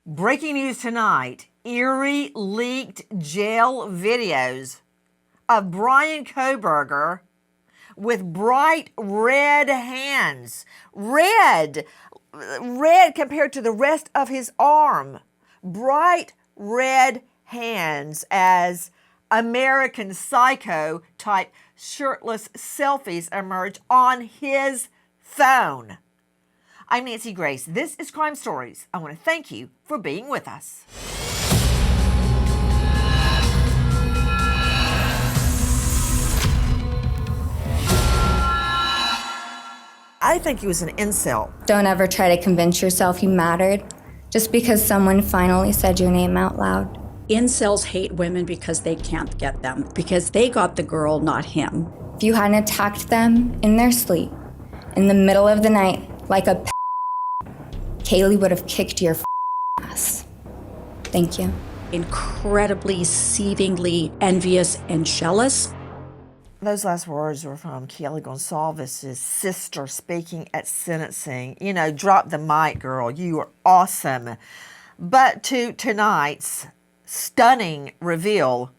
Breaking news tonight, Eerie leaked jail videos of Bryan Kohberger with bright red hands. Red compared to the rest of his arm. Bright red hands as American Psycho type shirtless selfies emerge on his phone. I'm Nancy Grace. This is Crime Stories. I want to thank you for being with us. I think he was an incel. Don't ever try to convince yourself you mattered just because someone finally said your name out loud. Incels hate women because they can't get them, because they got the girl, not him. If you hadn't attacked them in their sleep, in the middle of the night, like a Kaylee would have kicked your ass. Thank you. Incredibly, seethingly envious and jealous. Those last words were from Kaylee Gonsalves' sister speaking at sentencing. You know, drop the mic, girl. You are awesome. But to tonight's stunning reveal,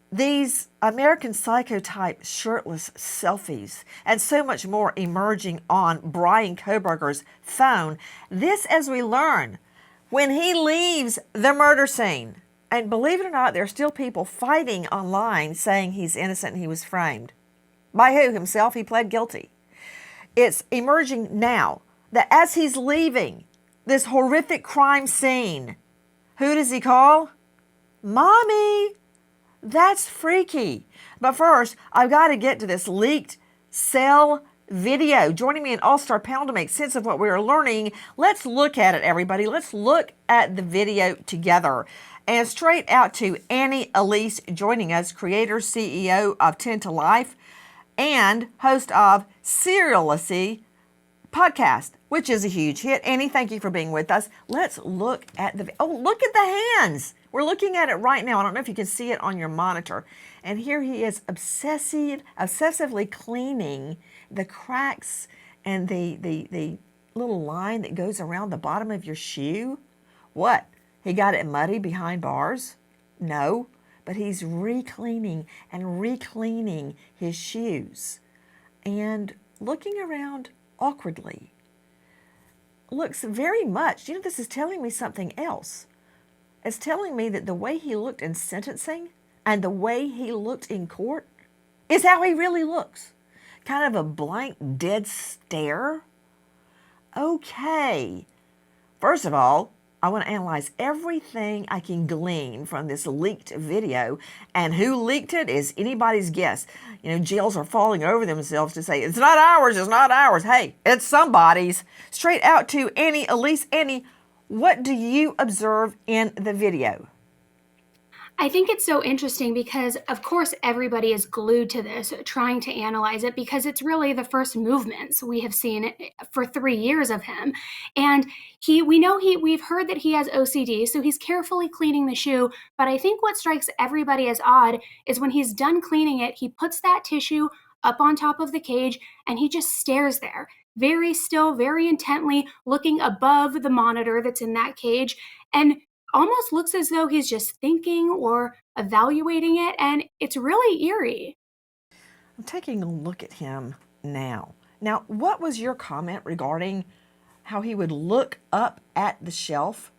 these American Psycho type shirtless selfies and so much more emerging on Bryan Kohberger's phone. This as we learn when he leaves the murder scene. And believe it or not, there are still people fighting online saying he's innocent and he was framed. By who? Himself? He pled guilty. It's emerging now that as he's leaving this horrific crime scene, who does he call? Mommy. That's freaky. But first, I've got to get to this leaked cell video. Joining me an all-star panel to make sense of what we are learning. Let's look at it, everybody. Let's look at the video together. And straight out to Annie Elise joining us, creator, CEO of 10 to Life, and host of Shirtless podcast, which is a huge hit. Annie, thank you for being with us. Let's look at the, oh, look at the hands. We're looking at it right now. I don't know if you can see it on your monitor. And here he is obsessively cleaning the cracks and the little line that goes around the bottom of your shoe. What? He got it muddy behind bars? No, but he's re-cleaning and re-cleaning his shoes and looking around awkwardly. Looks very much, you know, this is telling me something else. It's telling me that the way he looked in sentencing and the way he looked in court is how he really looks. Kind of a blank, dead stare. Okay. First of all, I want to analyze everything I can glean from this leaked video, and who leaked it is anybody's guess. You know, jails are falling over themselves to say, it's not ours, it's not ours. Hey, it's somebody's. Straight out to Annie Elise. Annie, what do you observe in the video? I think it's so interesting because, of course, everybody is glued to this, trying to analyze it because it's really the first movements we have seen for 3 years of him. And we've heard that he has OCD, so he's carefully cleaning the shoe. But I think what strikes everybody as odd is when he's done cleaning it, he puts that tissue up on top of the cage and he just stares there, very still, very intently, looking above the monitor that's in that cage. And almost looks as though he's just thinking or evaluating it, and it's really eerie. I'm taking a look at him now. Now, what was your comment regarding how he would look up at the shelf?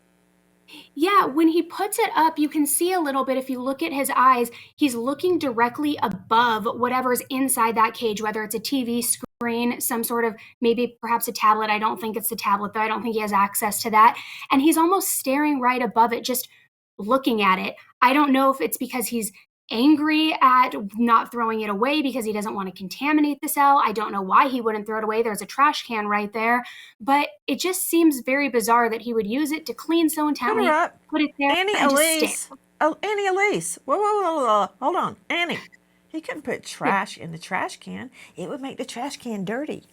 Yeah, when he puts it up, you can see a little bit. If you look at his eyes, he's looking directly above whatever's inside that cage, whether it's a TV screen, some sort of, maybe perhaps a tablet. I don't think it's the tablet, though. I don't think he has access to that. And he's almost staring right above it, just looking at it. I don't know if it's because he's angry at not throwing it away because he doesn't want to contaminate the cell. I don't know why he wouldn't throw it away. There's a trash can right there. But it just seems very bizarre that he would use it to clean so intently, put it there, Annie and Elise. just stare. Oh, Annie Elise. Whoa. Hold on. Annie, he couldn't put trash in the trash can. It would make the trash can dirty.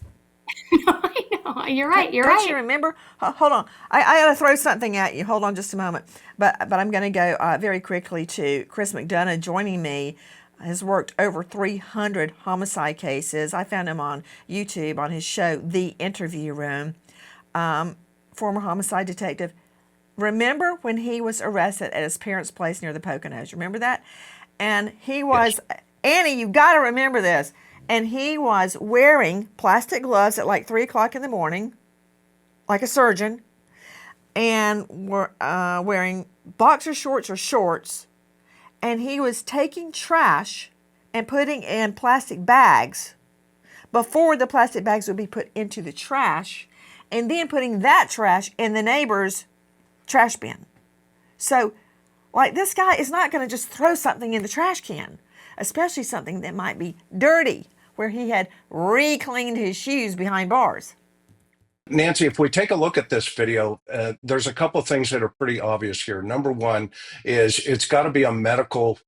I know. You're right. Don't you remember? Hold on. I got to throw something at you. Hold on just a moment. But I'm going to go very quickly to Chris McDonough joining me. Has worked over 300 homicide cases. I found him on YouTube on his show, The Interview Room. Former homicide detective. remember when he was arrested at his parents' place near the Poconos? Remember that? And he Yes. was, Annie, you've got to remember this. And he was wearing plastic gloves at like 3 o'clock in the morning, like a surgeon, and were wearing boxer shorts or shorts. And he was taking trash and putting in plastic bags before the plastic bags would be put into the trash, and then putting that trash in the neighbor's trash bin. So, like, this guy is not going to just throw something in the trash can, especially something that might be dirty, where he had re-cleaned his shoes behind bars. Nancy, if we take a look at this video, there's a couple of things that are pretty obvious here. Number one is it's got to be a medical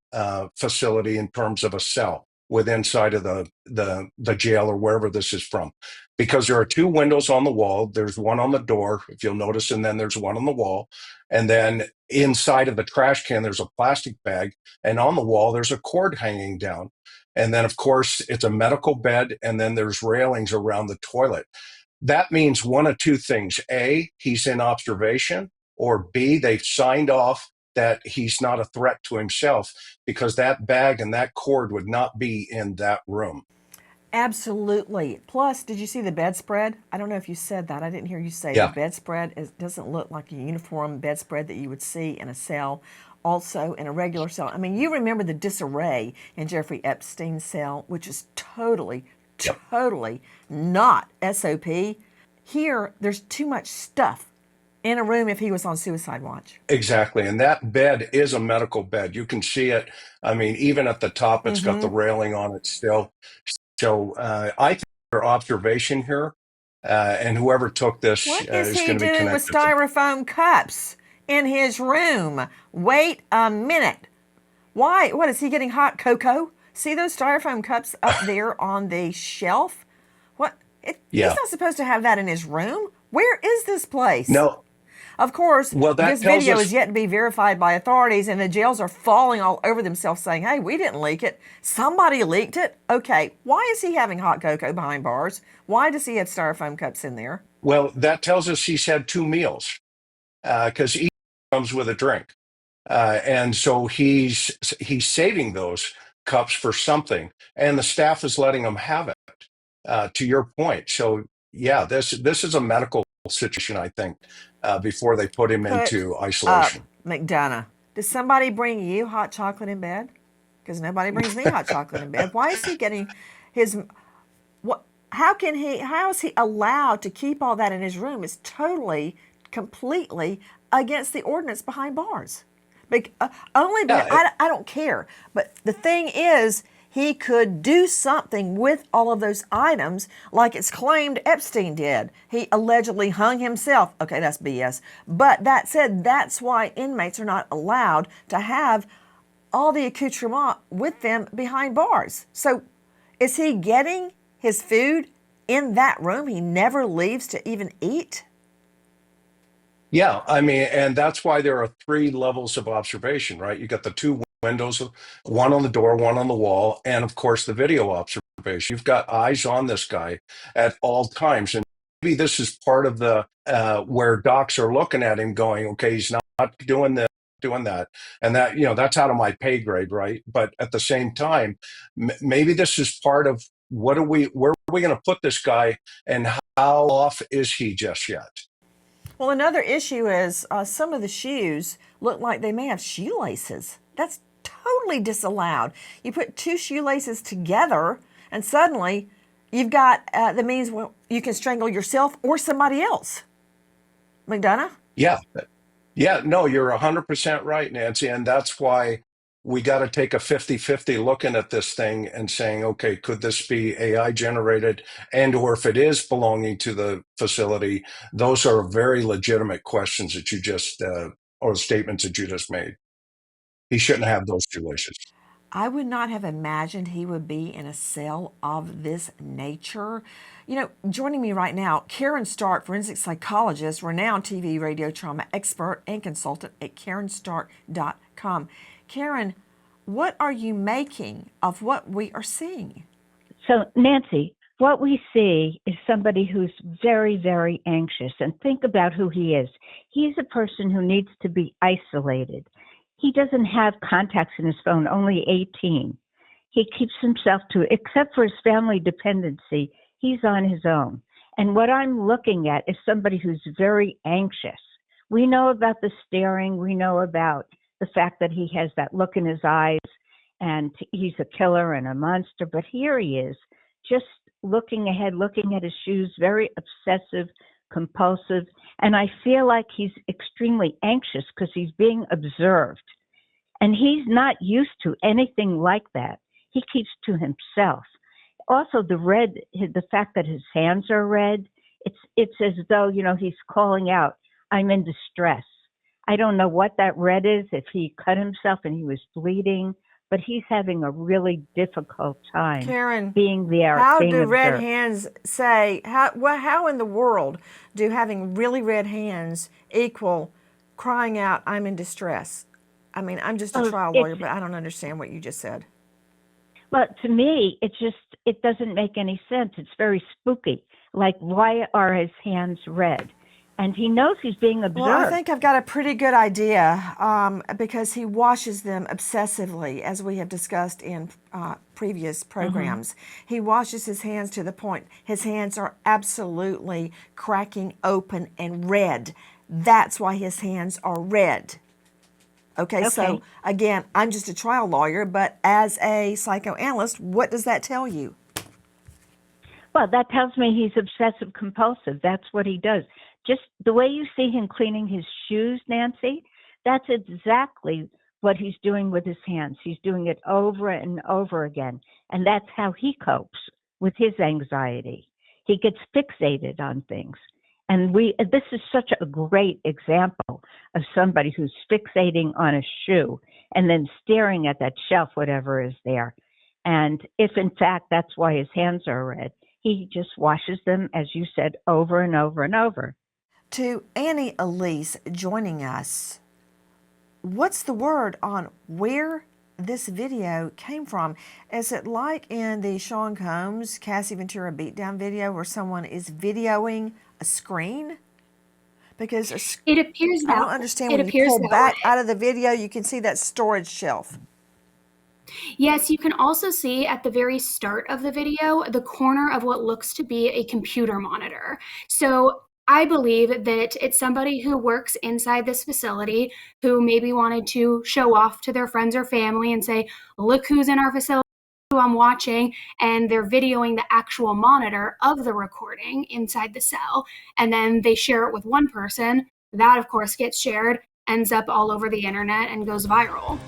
facility in terms of a cell with inside of the jail or wherever this is from, because there are two windows on the wall. There's one on the door, if you'll notice, and then there's one on the wall. And then inside of the trash can, there's a plastic bag, and on the wall, there's a cord hanging down. And then, of course, it's a medical bed, and then there's railings around the toilet. That means one of two things. A, he's in observation, or B, they've signed off that he's not a threat to himself, because that bag and that cord would not be in that room. Absolutely. Plus, did you see the bedspread? I don't know if you said that. I didn't hear you say Yeah. the bedspread. It doesn't look like a uniform bedspread that you would see in a cell, also in a regular cell. I mean, you remember the disarray in Jeffrey Epstein's cell, which is totally not SOP. Here, there's too much stuff in a room if he was on suicide watch. Exactly. And that bed is a medical bed. You can see it. I mean, even at the top, it's got the railing on it still. So I think your observation here, and whoever took this What is is he going to be doing with connected. styrofoam cups in his room? Wait a minute. Why? What, is he getting hot cocoa? See those styrofoam cups up there on the shelf? What? Yeah. He's not supposed to have that in his room. Where is this place? No. Of course, Well, that this tells video us- is yet to be verified by authorities, and the jails are falling all over themselves saying, hey, we didn't leak it. Somebody leaked it. Okay, why is he having hot cocoa behind bars? Why does he have styrofoam cups in there? Well, that tells us he's had two meals, because each comes with a drink. And so he's saving those cups for something, and the staff is letting him have it, to your point. So, yeah, this is a medical situation, I think, before they put him into isolation. McDonough, does somebody bring you hot chocolate in bed? Because nobody brings me hot chocolate in bed. Why is he getting his... What? How is he allowed to keep all that in his room? It's totally, completely against the ordinance behind bars. I don't care. But the thing is, he could do something with all of those items like it's claimed Epstein did. He allegedly hung himself. Okay, that's BS. But that said, that's why inmates are not allowed to have all the accoutrement with them behind bars. So is he getting his food in that room? He never leaves to even eat? Yeah, I mean, and that's why there are three levels of observation, right? You got the two windows, one on the door, one on the wall, and of course the video observation. You've got eyes on this guy at all times, and maybe this is part of the where docs are looking at him, going, "Okay, he's not doing this, doing that," and that that's out of my pay grade, right? But at the same time, maybe this is part of where are we going to put this guy, and how off is he just yet? Well, another issue is some of the shoes look like they may have shoelaces. That's totally disallowed. You put two shoelaces together, and suddenly you've got the means where you can strangle yourself or somebody else. McDonough? Yeah. Yeah, no, you're 100% right, Nancy. And that's why we got to take a 50-50 looking at this thing and saying, okay, could this be AI generated? And or if it is belonging to the facility, those are very legitimate questions that you just, or statements that you just made. He shouldn't have those shoelaces. I would not have imagined he would be in a cell of this nature. Joining me right now, Caryn Stark, forensic psychologist, renowned TV radio trauma expert and consultant at CarynStark.com. Caryn, what are you making of what we are seeing? So, Nancy, what we see is somebody who's very, very anxious. And think about who he is. He's a person who needs to be isolated. He doesn't have contacts in his phone, only 18. He keeps himself to, except for his family dependency, he's on his own. And what I'm looking at is somebody who's very anxious. We know about the staring. We know about the fact that he has that look in his eyes and he's a killer and a monster. But here he is, just looking ahead, looking at his shoes, very obsessive, compulsive. And I feel like he's extremely anxious because he's being observed. And he's not used to anything like that. He keeps to himself. Also, the fact that his hands are red, it's as though, he's calling out, I'm in distress. I don't know what that red is, if he cut himself and he was bleeding, but he's having a really difficult time Caryn, being there. how being do red observed. hands say, how in the world do having really red hands equal crying out, I'm in distress? I mean, I'm just a trial lawyer, but I don't understand what you just said. Well, to me, it doesn't make any sense. It's very spooky. Like, why are his hands red? And he knows he's being observed. Well, I think I've got a pretty good idea because he washes them obsessively, as we have discussed in previous programs. He washes his hands to the point his hands are absolutely cracking open and red. That's why his hands are red. Okay, so again, I'm just a trial lawyer, but as a psychoanalyst, what does that tell you? Well, that tells me he's obsessive compulsive. That's what he does. Just the way you see him cleaning his shoes, Nancy, that's exactly what he's doing with his hands. He's doing it over and over again. And that's how he copes with his anxiety. He gets fixated on things. And this is such a great example of somebody who's fixating on a shoe and then staring at that shelf, whatever is there. And if in fact that's why his hands are red, he just washes them, as you said, over and over and over. To Annie Elise joining us, what's the word on where this video came from? Is it like in the Sean Combs, Cassie Ventura beatdown video where someone is videoing a screen? Because it appears that I don't understand when you pull back out of the video, you can see that storage shelf. Yes, you can also see at the very start of the video, the corner of what looks to be a computer monitor. So I believe that it's somebody who works inside this facility who maybe wanted to show off to their friends or family and say, look who's in our facility, who I'm watching, and they're videoing the actual monitor of the recording inside the cell. And then they share it with one person. That, of course, gets shared, ends up all over the internet, and goes viral.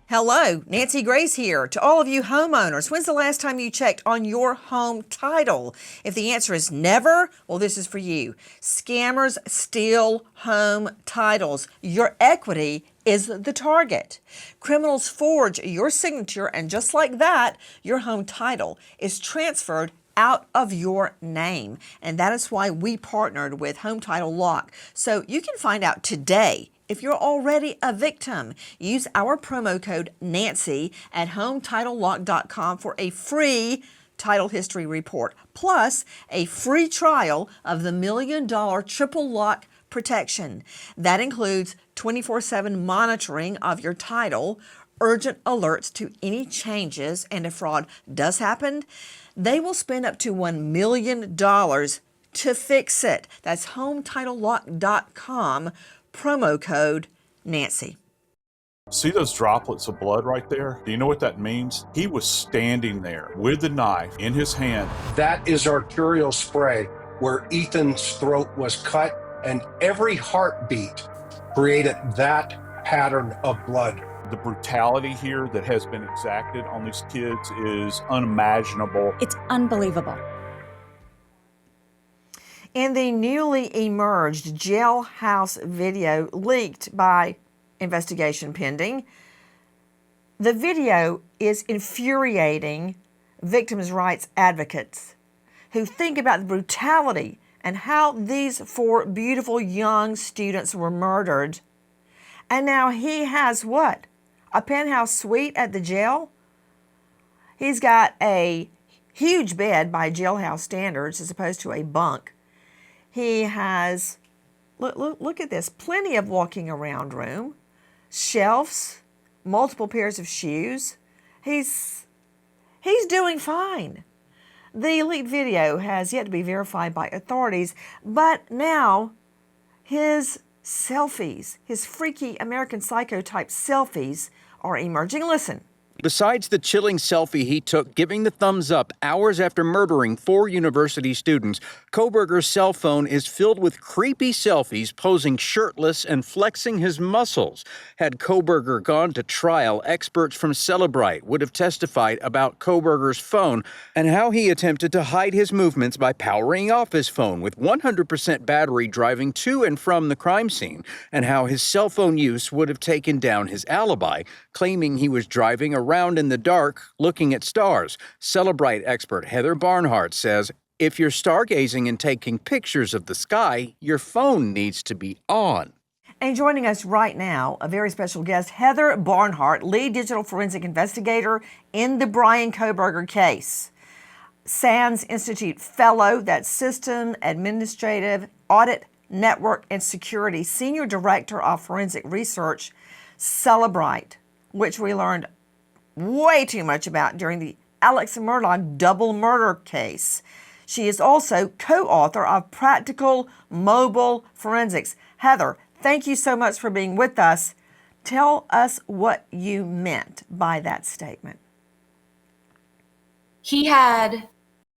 Hello, Nancy Grace here. To all of you homeowners, when's the last time you checked on your home title? If the answer is never, well, this is for you. Scammers steal home titles. Your equity is the target. Criminals forge your signature, and just like that, your home title is transferred out of your name. And that is why we partnered with Home Title Lock. So you can find out today if you're already a victim. Use our promo code Nancy at HometitleLock.com for a free title history report, plus a free trial of the $1 Million Triple Lock protection. That includes 24/7 monitoring of your title, urgent alerts to any changes, and if fraud does happen, they will spend up to $1 million to fix it. That's HometitleLock.com, promo code Nancy. See those droplets of blood right there? Do you know what that means? He was standing there with the knife in his hand. That is arterial spray where Ethan's throat was cut, and every heartbeat created that pattern of blood. The brutality here that has been exacted on these kids is unimaginable. It's unbelievable. In the newly emerged jailhouse video leaked by investigation pending, the video is infuriating victims' rights advocates who think about the brutality and how these 4 beautiful young students were murdered. And now he has what? A penthouse suite at the jail? He's got a huge bed by jailhouse standards as opposed to a bunk. He has, look at this, plenty of walking around room, shelves, multiple pairs of shoes. He's doing fine. The leaked video has yet to be verified by authorities, but now his selfies, his freaky American Psycho type selfies, are emerging. Listen. Besides the chilling selfie he took giving the thumbs up hours after murdering 4 university students, Kohberger's cell phone is filled with creepy selfies posing shirtless and flexing his muscles. Had Kohberger gone to trial, experts from Celebrite would have testified about Kohberger's phone and how he attempted to hide his movements by powering off his phone with 100% battery driving to and from the crime scene, and how his cell phone use would have taken down his alibi, claiming he was driving around in the dark looking at stars. Celebrite expert Heather Barnhart says if you're stargazing and taking pictures of the sky, your phone needs to be on. And joining us right now, a very special guest, Heather Barnhart, lead digital forensic investigator in the Bryan Kohberger case. SANS Institute fellow, that's System Administrative Audit Network and Security, Senior Director of Forensic Research, Celebrite, which we learned way too much about during the Alex Murdaugh double murder case. She is also co-author of Practical Mobile Forensics. Heather, thank you so much for being with us. Tell us what you meant by that statement. He had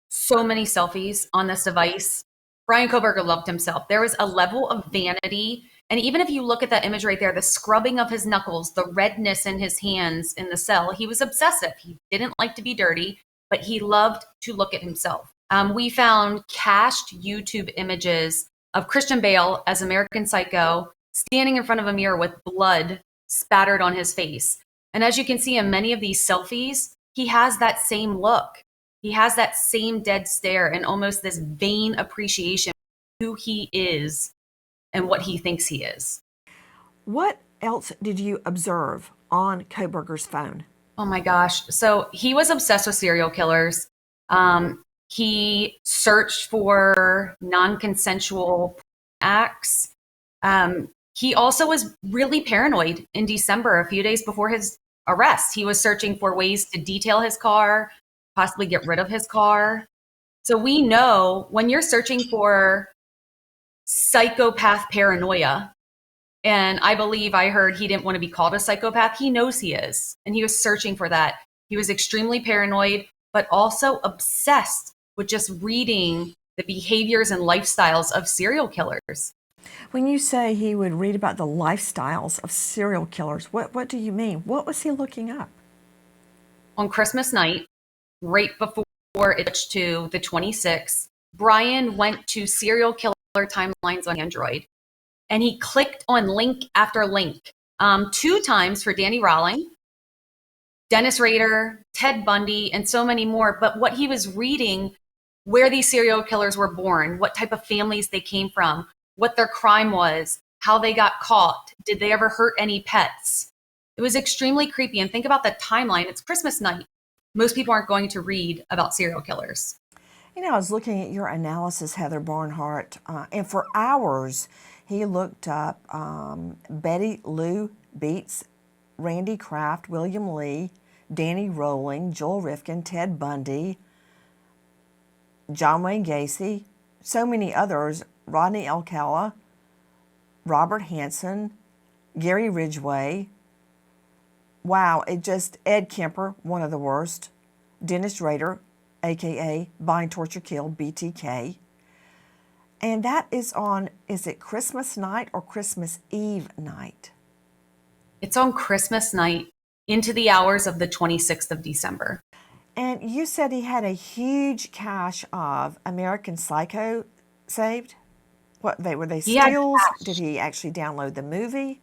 so many selfies on this device. Bryan Kohberger loved himself. There was a level of vanity. And even if you look at that image right there, the scrubbing of his knuckles, the redness in his hands in the cell, he was obsessive. He didn't like to be dirty, but he loved to look at himself. We found cached YouTube images of Christian Bale as American Psycho standing in front of a mirror with blood spattered on his face. And as you can see in many of these selfies, he has that same look. He has that same dead stare and almost this vain appreciation of who he is and what he thinks he is. What else did you observe on Kohberger's phone? Oh my gosh. So he was obsessed with serial killers. He searched for non-consensual acts. He also was really paranoid in December, a few days before his arrest. He was searching for ways to detail his car, possibly get rid of his car. So we know when you're searching for psychopath paranoia, and I believe I heard he didn't want to be called a psychopath. He knows he is, and he was searching for that. He was extremely paranoid, but also obsessed with just reading the behaviors and lifestyles of serial killers. When you say he would read about the lifestyles of serial killers, what do you mean? What was he looking up? On Christmas night, right before it switched to the 26th, Bryan went to serial killer timelines on Android, and he clicked on link after link, 2 times for Danny Rawling, Dennis Rader, Ted Bundy, and so many more. But what he was reading, where these serial killers were born, what type of families they came from, what their crime was, how they got caught, did they ever hurt any pets? It was extremely creepy. And think about the timeline. It's Christmas night. Most people aren't going to read about serial killers. You know, I was looking at your analysis, Heather Barnhart, and for hours he looked up Betty Lou Beets, Randy Kraft, William Lee, Danny Rowling, Joel Rifkin, Ted Bundy, John Wayne Gacy, so many others, Rodney Alcala, Robert Hansen, Gary Ridgway. Wow, Ed Kemper, one of the worst, Dennis Rader, aka Bind, Torture, Kill, BTK. And that is on, is it Christmas night or Christmas Eve night? It's on Christmas night into the hours of the 26th of December. And you said he had a huge cache of American Psycho saved? Were they stills? Did he actually download the movie?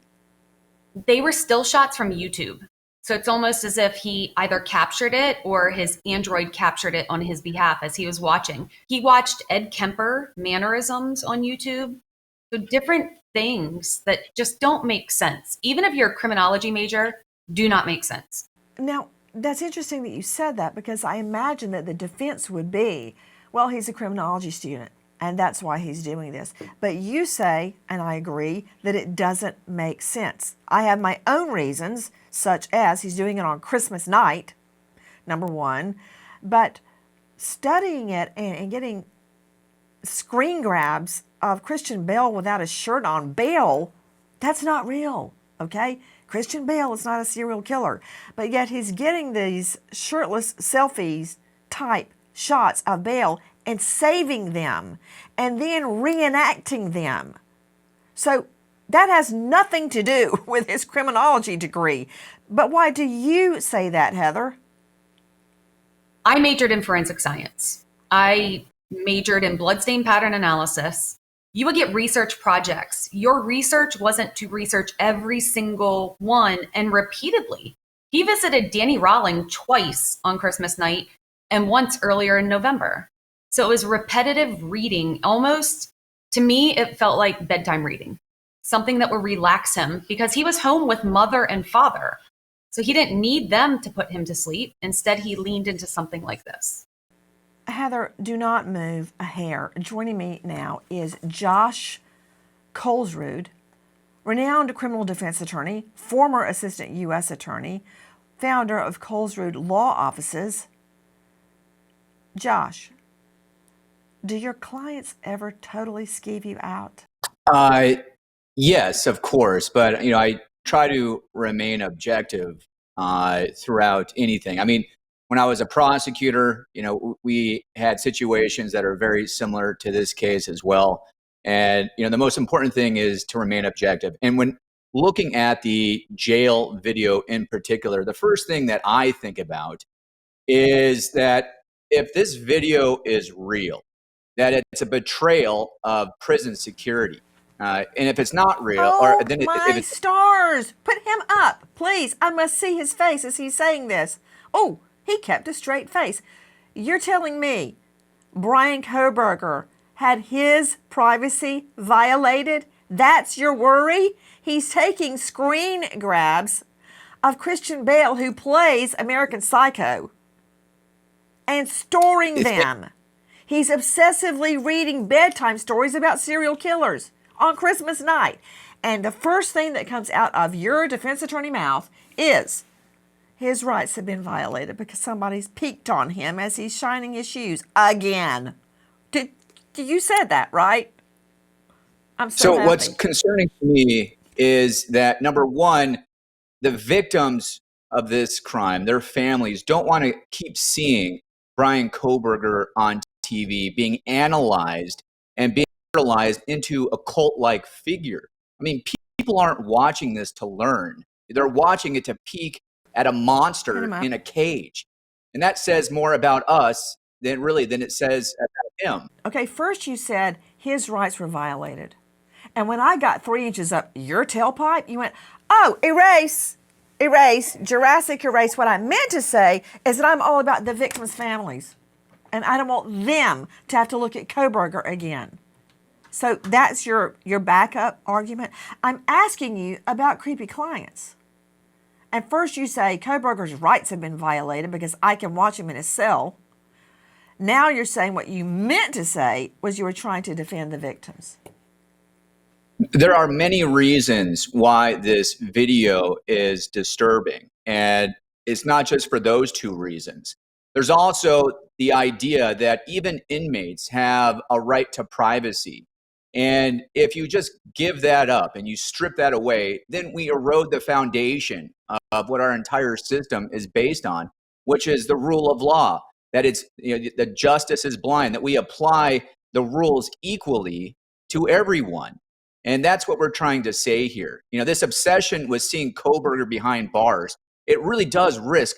They were still shots from YouTube. So it's almost as if he either captured it or his Android captured it on his behalf as he was watching. He watched Ed Kemper mannerisms on YouTube. So different things that just don't make sense. Even if you're a criminology major, do not make sense. Now, that's interesting that you said that, because I imagine that the defense would be, well, he's a criminology student and that's why he's doing this. But you say, and I agree, that it doesn't make sense. I have my own reasons, such as he's doing it on Christmas night, number one, but studying it and getting screen grabs of Christian Bale without a shirt on, Bale, that's not real, okay? Christian Bale is not a serial killer, but yet he's getting these shirtless selfies type shots of Bale and saving them and then reenacting them. So that has nothing to do with his criminology degree. But why do you say that, Heather? I majored in forensic science. I majored in bloodstain pattern analysis. You would get research projects. Your research wasn't to research every single one and repeatedly. He visited Danny Rawling twice on Christmas night and once earlier in November. So it was repetitive reading. Almost, to me, it felt like bedtime reading, something that would relax him because he was home with mother and father. So he didn't need them to put him to sleep. Instead, he leaned into something like this. Heather, do not move a hair. Joining me now is Josh Kolsrud, renowned criminal defense attorney, former assistant U.S. attorney, founder of Kolsrud Law Offices. Josh, do your clients ever totally skeeve you out? Yes, of course, but I try to remain objective throughout anything. I mean, when I was a prosecutor, we had situations that are very similar to this case as well. And the most important thing is to remain objective. And when looking at the jail video in particular, the first thing that I think about is that if this video is real, that it's a betrayal of prison security. And if it's not real, oh, or then if my it's stars, put him up, please. I must see his face as he's saying this. Oh, he kept a straight face. You're telling me Bryan Kohberger had his privacy violated? That's your worry? He's taking screen grabs of Christian Bale, who plays American Psycho, and storing them. He's obsessively reading bedtime stories about serial killers on Christmas night. And the first thing that comes out of your defense attorney mouth is his rights have been violated because somebody's peeked on him as he's shining his shoes again. You said that, right? I'm so happy. What's concerning to me is that, number one, the victims of this crime, their families, don't want to keep seeing Bryan Kohberger on TV being analyzed and being fertilized into a cult-like figure. I mean, people aren't watching this to learn. They're watching it to peek at a monster in a cage. And that says more about us than it says about him. Okay, first you said his rights were violated. And when I got 3 inches up your tailpipe, you went, oh, erase, Jurassic erase. What I meant to say is that I'm all about the victims' families. And I don't want them to have to look at Kohberger again. So that's your backup argument. I'm asking you about creepy clients. And first you say Kohberger's rights have been violated because I can watch him in his cell. Now you're saying what you meant to say was you were trying to defend the victims. There are many reasons why this video is disturbing. And it's not just for those two reasons. There's also the idea that even inmates have a right to privacy. And if you just give that up and you strip that away, then we erode the foundation of what our entire system is based on, which is the rule of law, that it's that justice is blind, that we apply the rules equally to everyone. And that's what we're trying to say here. This obsession with seeing Kohberger behind bars, it really does risk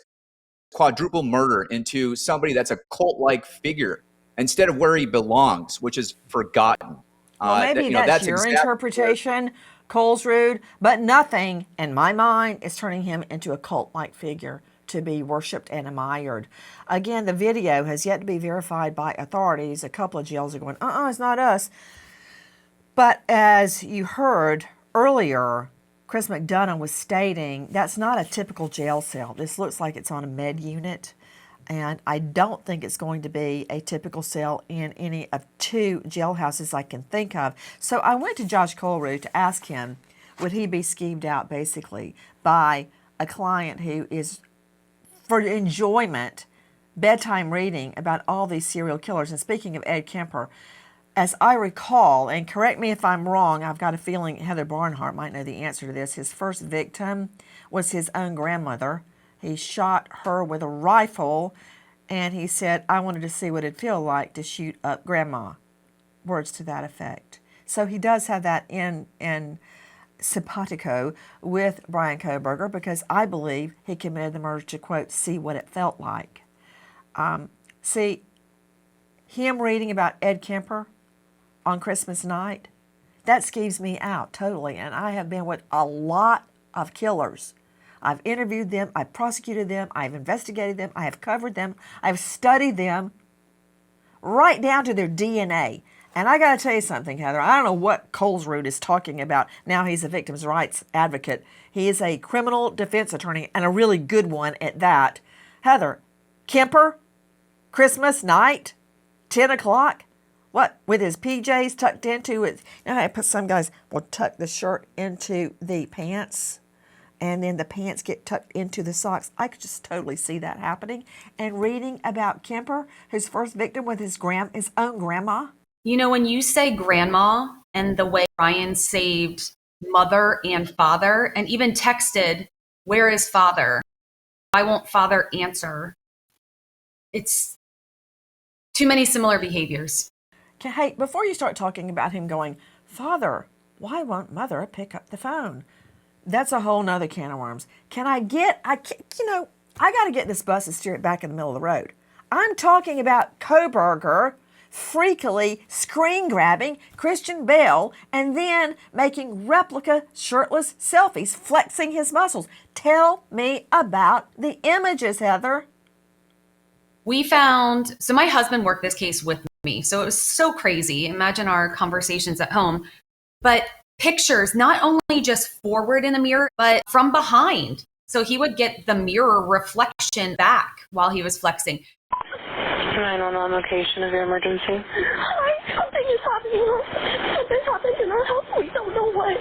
quadruple murder into somebody that's a cult-like figure instead of where he belongs, which is forgotten. Well, maybe that's your interpretation, Kolsrud, but nothing in my mind is turning him into a cult-like figure to be worshipped and admired. Again, the video has yet to be verified by authorities. A couple of jails are going, it's not us. But as you heard earlier, Chris McDonough was stating, that's not a typical jail cell. This looks like it's on a med unit, and I don't think it's going to be a typical cell in any of 2 jailhouses I can think of. So I went to Josh Kolsrud to ask him, would he be skeeved out basically by a client who is, for enjoyment, bedtime reading about all these serial killers? And speaking of Ed Kemper, as I recall, and correct me if I'm wrong, I've got a feeling Heather Barnhart might know the answer to this. His first victim was his own grandmother. He shot her with a rifle, and he said, I wanted to see what it'd feel like to shoot up grandma. Words to that effect. So he does have that in simpatico with Bryan Kohberger, because I believe he committed the murder to, quote, see what it felt like. See, him reading about Ed Kemper on Christmas night, that skeeves me out totally. And I have been with a lot of killers. I've interviewed them, I've prosecuted them, I've investigated them, I have covered them, I've studied them, right down to their DNA. And I got to tell you something, Heather, I don't know what Kolsrud is talking about. Now he's a victim's rights advocate. He is a criminal defense attorney, and a really good one at that. Heather, Kemper, Christmas night, 10 o'clock, what, with his PJs tucked into it? You know how some guys will tuck the shirt into the pants, and then the pants get tucked into the socks. I could just totally see that happening. And reading about Kemper, whose first victim was his own grandma. You know, when you say grandma and the way Bryan saved mother and father, and even texted, where is father? Why won't father answer? It's too many similar behaviors. Hey, before you start talking about him going, Father, why won't mother pick up the phone? That's a whole nother can of worms. I got to get this bus and steer it back in the middle of the road. I'm talking about Kohberger freakily screen grabbing Christian Bale and then making replica shirtless selfies, flexing his muscles. Tell me about the images, Heather. We found, so my husband worked this case with me, so it was so crazy. Imagine our conversations at home. But pictures, not only just forward in the mirror, but from behind. So he would get the mirror reflection back while he was flexing. 911 location of your emergency. Something is happening. Something happened in our house. We don't know what.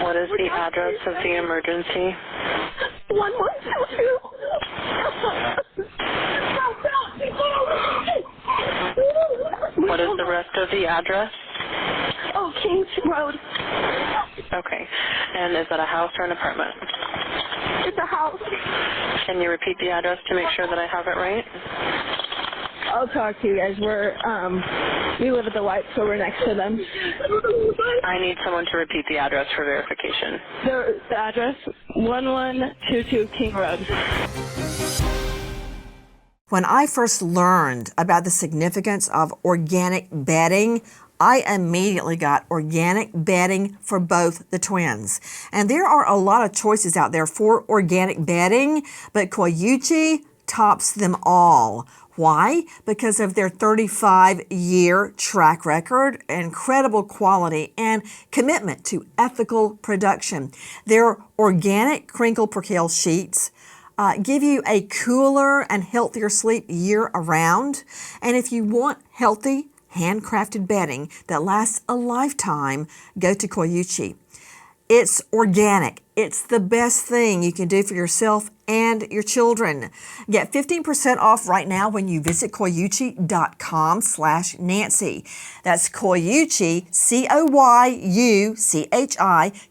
What is the address of the emergency? 1122. What is the rest of the address? Oh, Kings Road. Okay. And is that a house or an apartment? It's a house. Can you repeat the address to make sure that I have it right? I'll talk to you guys. We live at the White, so we're next to them. I need someone to repeat the address for verification. The address, 1122 King Road. When I first learned about the significance of organic bedding, I immediately got organic bedding for both the twins. And there are a lot of choices out there for organic bedding, but Koyuchi tops them all. Why? Because of their 35-year track record, incredible quality, and commitment to ethical production. Their organic crinkle percale sheets give you a cooler and healthier sleep year-round. And if you want healthy, handcrafted bedding that lasts a lifetime, go to Koyuchi. It's organic. It's the best thing you can do for yourself and your children. Get 15% off right now when you visit koyuchi.com/Nancy. That's Koyuchi, Koyuchi,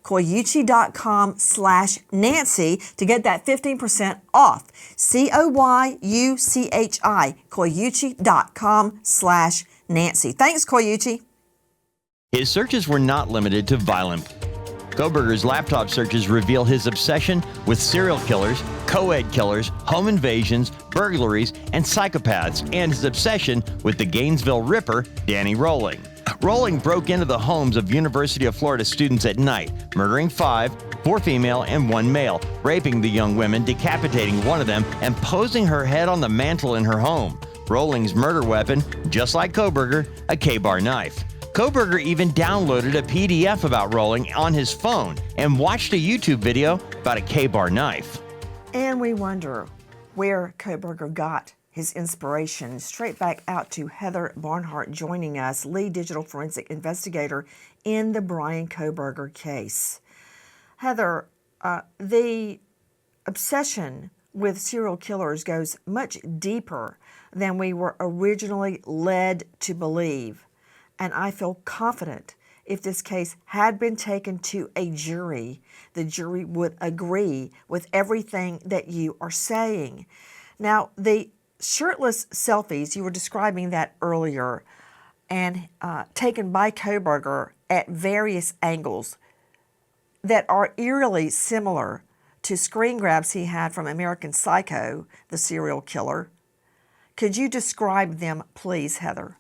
koyuchi.com/Nancy to get that 15% off. Koyuchi, koyuchi.com/Nancy. Thanks, Koyuchi. His searches were not limited to violent. Kohberger's laptop searches reveal his obsession with serial killers, co-ed killers, home invasions, burglaries, and psychopaths, and his obsession with the Gainesville Ripper, Danny Rolling. Rolling broke into the homes of University of Florida students at night, murdering 5, 4 female and 1 male, raping the young women, decapitating one of them, and posing her head on the mantle in her home. Rolling's murder weapon, just like Kohberger, a K-bar knife. Kohberger even downloaded a PDF about rolling on his phone and watched a YouTube video about a K-bar knife. And we wonder where Kohberger got his inspiration. Straight back out to Heather Barnhart joining us, lead digital forensic investigator in the Bryan Kohberger case. Heather, the obsession with serial killers goes much deeper than we were originally led to believe. And I feel confident if this case had been taken to a jury, the jury would agree with everything that you are saying. Now, the shirtless selfies, you were describing that earlier, and taken by Kohberger at various angles that are eerily similar to screen grabs he had from American Psycho, the serial killer. Could you describe them, please, Heather?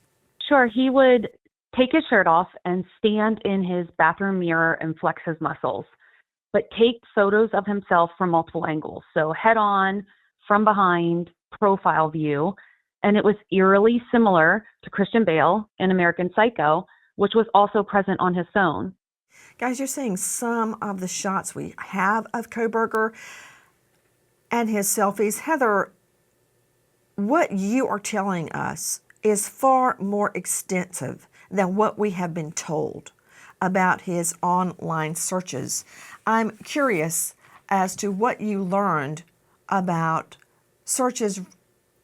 Sure. He would take his shirt off and stand in his bathroom mirror and flex his muscles, but take photos of himself from multiple angles. So head on, from behind, profile view. And it was eerily similar to Christian Bale in American Psycho, which was also present on his phone. Guys, you're seeing some of the shots we have of Kohberger and his selfies. Heather, what you are telling us is far more extensive than what we have been told about his online searches. I'm curious as to what you learned about searches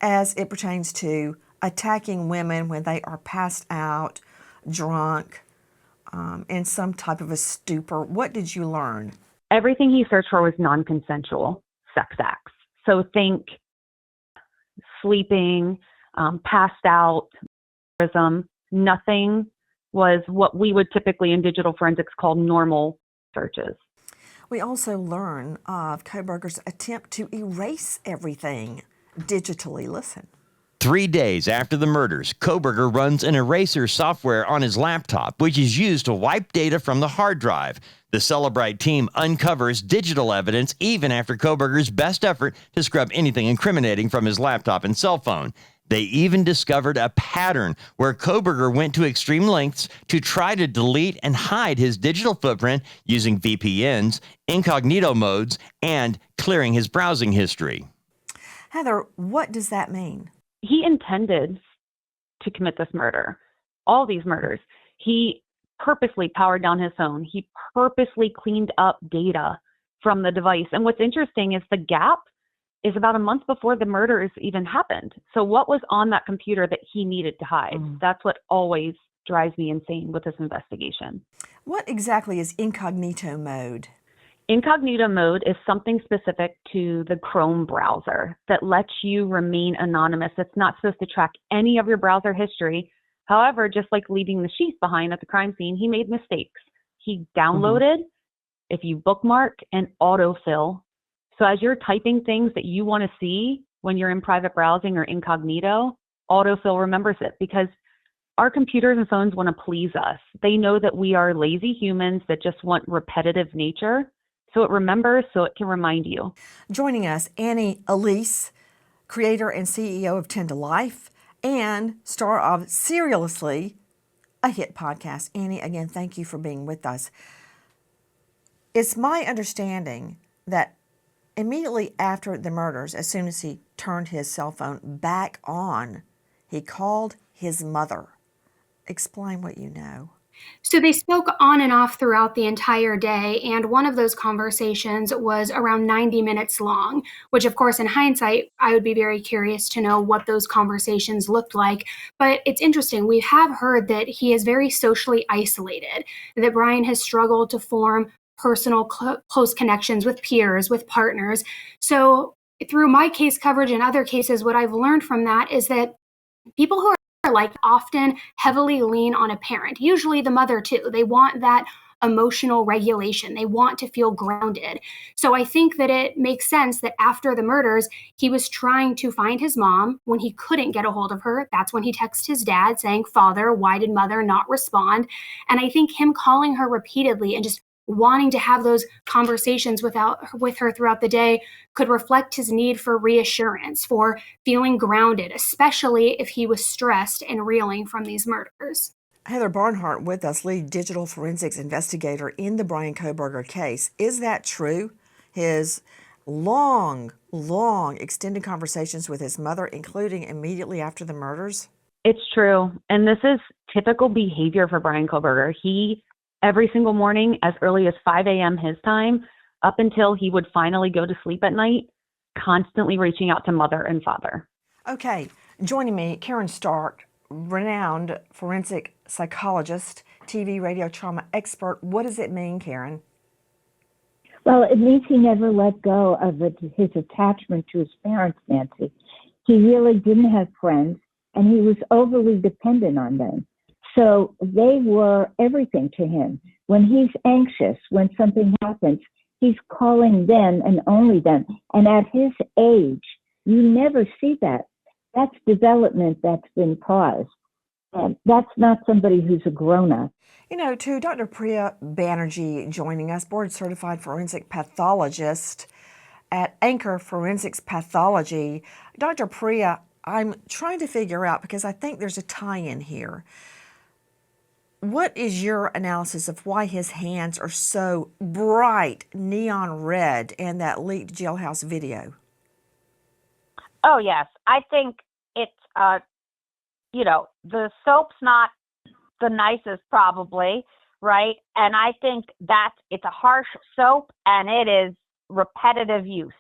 as it pertains to attacking women when they are passed out, drunk, in some type of a stupor. What did you learn? Everything he searched for was non-consensual sex acts. So think sleeping, passed out, nothing was what we would typically in digital forensics call normal searches. We also learn of Kohberger's attempt to erase everything digitally. Listen. 3 days after the murders, Kohberger runs an eraser software on his laptop, which is used to wipe data from the hard drive. The Celebrite team uncovers digital evidence even after Kohberger's best effort to scrub anything incriminating from his laptop and cell phone. They even discovered a pattern where Kohberger went to extreme lengths to try to delete and hide his digital footprint using VPNs, incognito modes, and clearing his browsing history. Heather, what does that mean? He intended to commit this murder, all these murders. He purposely powered down his phone. He purposely cleaned up data from the device. And what's interesting is the gap is about a month before the murders even happened. So what was on that computer that he needed to hide? That's what always drives me insane with this investigation. What exactly is incognito mode? Incognito mode is something specific to the Chrome browser that lets you remain anonymous. It's not supposed to track any of your browser history. However, just like leaving the sheath behind at the crime scene, he made mistakes. He downloaded, if you bookmark, and autofill. So as you're typing things that you want to see when you're in private browsing or incognito, autofill remembers it because our computers and phones want to please us. They know that we are lazy humans that just want repetitive nature. So it remembers so it can remind you. Joining us, Annie Elise, creator and CEO of 10 to Life and star of Seriously, a hit podcast. Annie, again, thank you for being with us. It's my understanding that immediately after the murders, as soon as he turned his cell phone back on, he called his mother. Explain what you know. So they spoke on and off throughout the entire day, and one of those conversations was around 90 minutes long, which of course in hindsight, I would be very curious to know what those conversations looked like. But it's interesting, we have heard that he is very socially isolated, that Bryan has struggled to form personal close connections with peers, with partners. So through my case coverage and other cases, what I've learned from that is that people who are like often heavily lean on a parent, usually the mother too. They want that emotional regulation. They want to feel grounded. So I think that it makes sense that after the murders, he was trying to find his mom. When he couldn't get a hold of her, that's when he texted his dad saying, "Father, why did mother not respond?" And I think him calling her repeatedly and just wanting to have those conversations with her throughout the day could reflect his need for reassurance, for feeling grounded, especially if he was stressed and reeling from these murders. Heather Barnhart with us, lead digital forensics investigator in the Bryan Kohberger case. Is that true? His long extended conversations with his mother, including immediately after the murders? It's true. And this is typical behavior for Bryan Kohberger. He, every single morning, as early as 5 a.m. his time, up until he would finally go to sleep at night, constantly reaching out to mother and father. Okay, joining me, Caryn Stark, renowned forensic psychologist, TV radio trauma expert. What does it mean, Caryn? Well, it means he never let go of his attachment to his parents, Nancy. He really didn't have friends, and he was overly dependent on them. So they were everything to him. When he's anxious, when something happens, he's calling them and only them. And at his age, you never see that. That's development that's been paused. And that's not somebody who's a grown-up. You know, to Dr. Priya Banerjee joining us, board-certified forensic pathologist at Anchor Forensics Pathology. Dr. Priya, I'm trying to figure out, because I think there's a tie-in here. What is your analysis of why his hands are so bright neon red in that leaked jailhouse video? Oh, yes. I think it's, the soap's not the nicest probably, right? And I think that it's a harsh soap and it is repetitive use.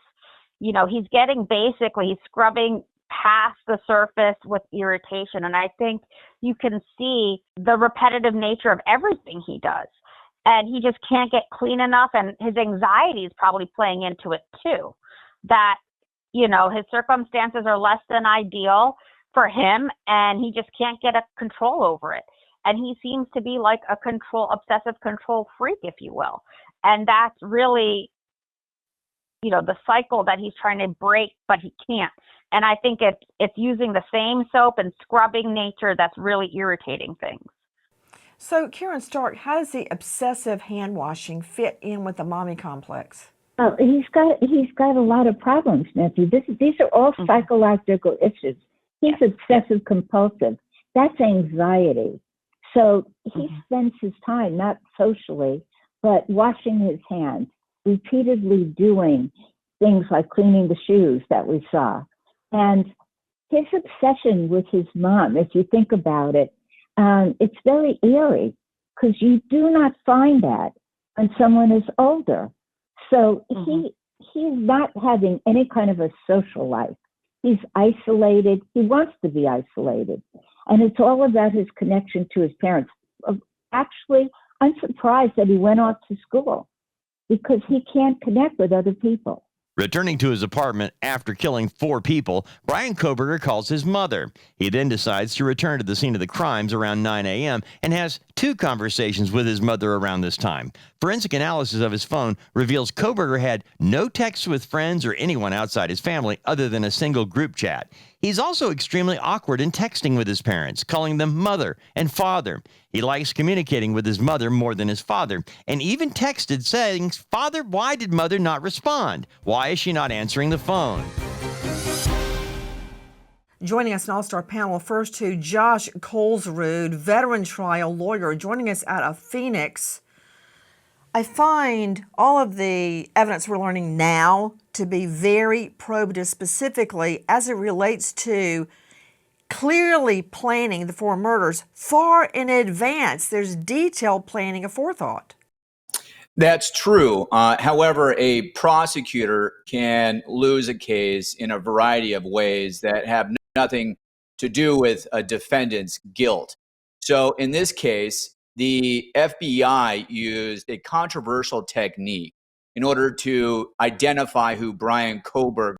He's he's scrubbing past the surface with irritation. And I think you can see the repetitive nature of everything he does. And he just can't get clean enough. And his anxiety is probably playing into it too. That, his circumstances are less than ideal for him and he just can't get a control over it. And he seems to be like a obsessive control freak, if you will. And that's really, the cycle that he's trying to break, but he can't. And I think it's using the same soap and scrubbing nature that's really irritating things. So, Caryn Stark, how does the obsessive hand washing fit in with the mommy complex? Well, he's got a lot of problems, Nancy. These are all psychological issues. He's obsessive compulsive. That's anxiety. So he spends his time not socially, but washing his hands, repeatedly doing things like cleaning the shoes that we saw. And his obsession with his mom, if you think about it, it's very eerie because you do not find that when someone is older. So he's not having any kind of a social life. He's isolated. He wants to be isolated. And it's all about his connection to his parents. Actually, I'm surprised that he went off to school because he can't connect with other people. Returning to his apartment after killing 4 people, Bryan Kohberger calls his mother. He then decides to return to the scene of the crimes around 9 a.m. and has 2 conversations with his mother around this time. Forensic analysis of his phone reveals Kohberger had no texts with friends or anyone outside his family other than a single group chat. He's also extremely awkward in texting with his parents, calling them mother and father. He likes communicating with his mother more than his father, and even texted saying, "Father, why did mother not respond? Why is she not answering the phone?" Joining us, an all-star panel, first to Josh Kolsrud, veteran trial lawyer, joining us out of Phoenix. I find all of the evidence we're learning now to be very probative, specifically as it relates to clearly planning the 4 murders far in advance. There's detailed planning of forethought. That's true. However, a prosecutor can lose a case in a variety of ways that have nothing to do with a defendant's guilt. So in this case, the FBI used a controversial technique in order to identify who Bryan Kohberger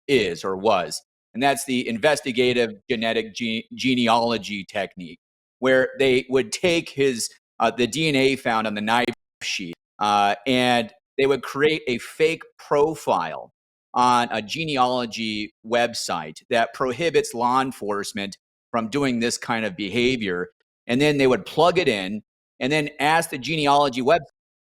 is or was. And that's the investigative genetic genealogy technique, where they would take his the DNA found on the knife sheet and they would create a fake profile on a genealogy website that prohibits law enforcement from doing this kind of behavior. And then they would plug it in and then ask the genealogy website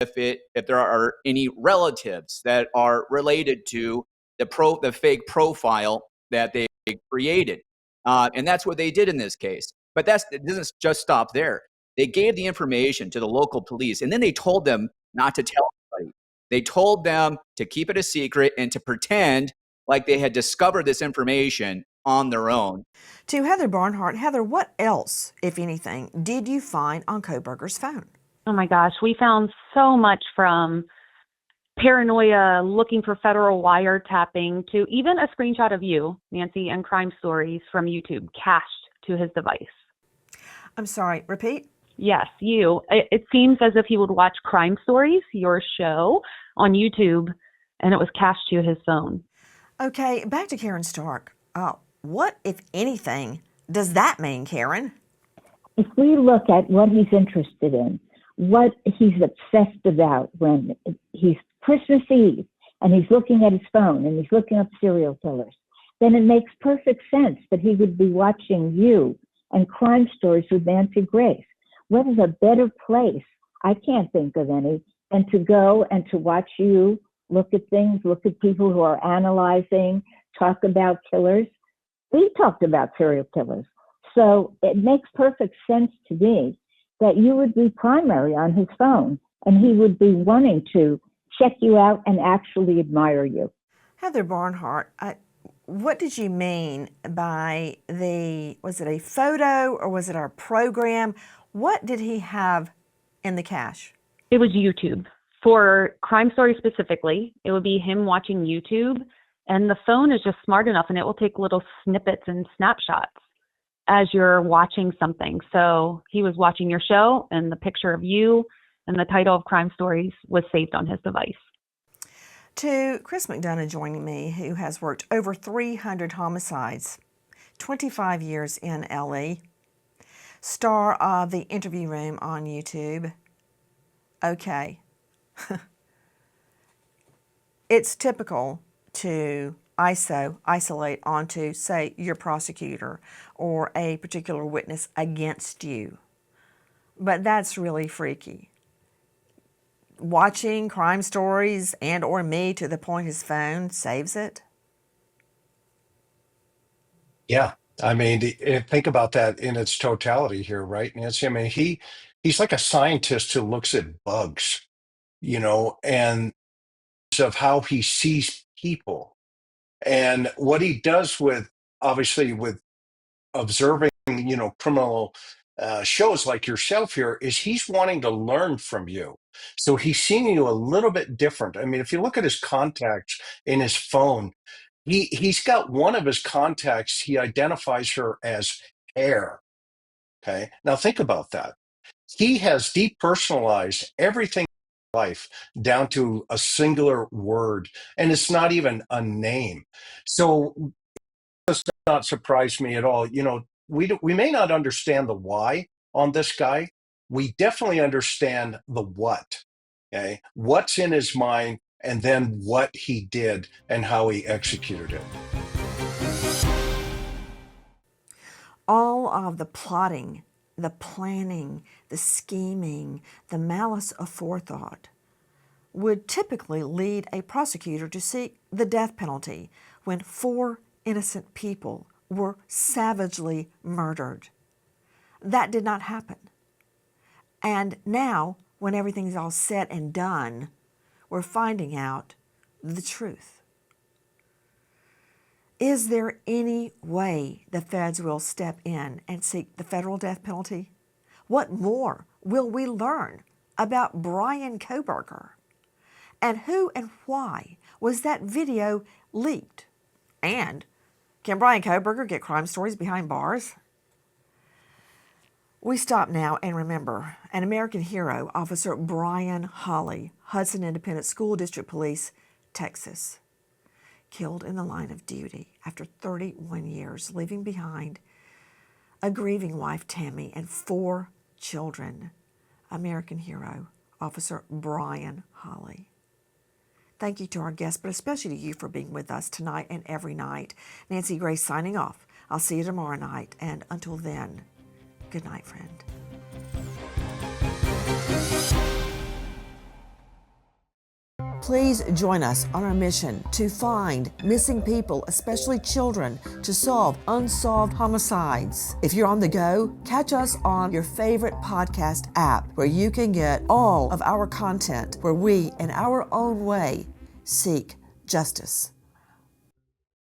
if there are any relatives that are related to the fake profile that they created. And that's what they did in this case. But it doesn't just stop there. They gave the information to the local police, and then they told them not to tell anybody. They told them to keep it a secret and to pretend like they had discovered this information on their own. To Heather Barnhart, Heather, what else, if anything, did you find on Kohberger's phone? Oh my gosh, we found so much from paranoia, looking for federal wiretapping, to even a screenshot of you, Nancy, and crime stories from YouTube cached to his device. I'm sorry, repeat? Yes, you. It seems as if he would watch Crime Stories, your show, on YouTube, and it was cached to his phone. Okay, back to Caryn Stark. What, if anything, does that mean, Caryn? If we look at what he's interested in, what he's obsessed about when he's Christmas Eve and he's looking at his phone and he's looking up serial killers, then it makes perfect sense that he would be watching you and Crime Stories with Nancy Grace. What is a better place? I can't think of any, than to go and to watch you look at things, look at people who are analyzing, talk about killers. We talked about serial killers. So it makes perfect sense to me that you would be primary on his phone and he would be wanting to check you out and actually admire you. Heather Barnhart, what did you mean by was it a photo or was it our program? What did he have in the cache? It was YouTube. For Crime Story specifically, it would be him watching YouTube, and the phone is just smart enough and it will take little snippets and snapshots as you're watching something. So he was watching your show and the picture of you and the title of Crime Stories was saved on his device. To Chris McDonough joining me, who has worked over 300 homicides, 25 years in LE, star of the Interview Room on YouTube. Okay. It's typical to isolate onto, say, your prosecutor or a particular witness against you. But that's really freaky. Watching Crime Stories and or me to the point his phone saves it? Yeah. I mean, think about that in its totality here, right, Nancy? I mean, he's like a scientist who looks at bugs, and of how he sees people and what he does obviously with observing, criminal shows like yourself here is he's wanting to learn from you. So he's seeing you a little bit different. I mean, if you look at his contacts in his phone, he's got one of his contacts, he identifies her as Hair. Okay. Now think about that. He has depersonalized everything in life down to a singular word, and it's not even a name. So it does not surprise me at all. We may not understand the why on this guy. We definitely understand the what. Okay. What's in his mind, and then what he did and how he executed it. All of the plotting, the planning, the scheming, the malice aforethought would typically lead a prosecutor to seek the death penalty when 4 innocent people were savagely murdered. That did not happen. And now, when everything's all said and done, we're finding out the truth. Is there any way the feds will step in and seek the federal death penalty? What more will we learn about Bryan Kohberger? And who and why was that video leaked? And can Bryan Kohberger get Crime Stories behind bars? We stop now and remember an American hero, Officer Brian Hawley, Hudson Independent School District Police, Texas, killed in the line of duty after 31 years, leaving behind a grieving wife, Tammy, and 4 children. American hero, Officer Brian Hawley. Thank you to our guests, but especially to you for being with us tonight and every night. Nancy Grace signing off. I'll see you tomorrow night, and until then, good night, friend. Please join us on our mission to find missing people, especially children, to solve unsolved homicides. If you're on the go, catch us on your favorite podcast app where you can get all of our content where we, in our own way, seek justice.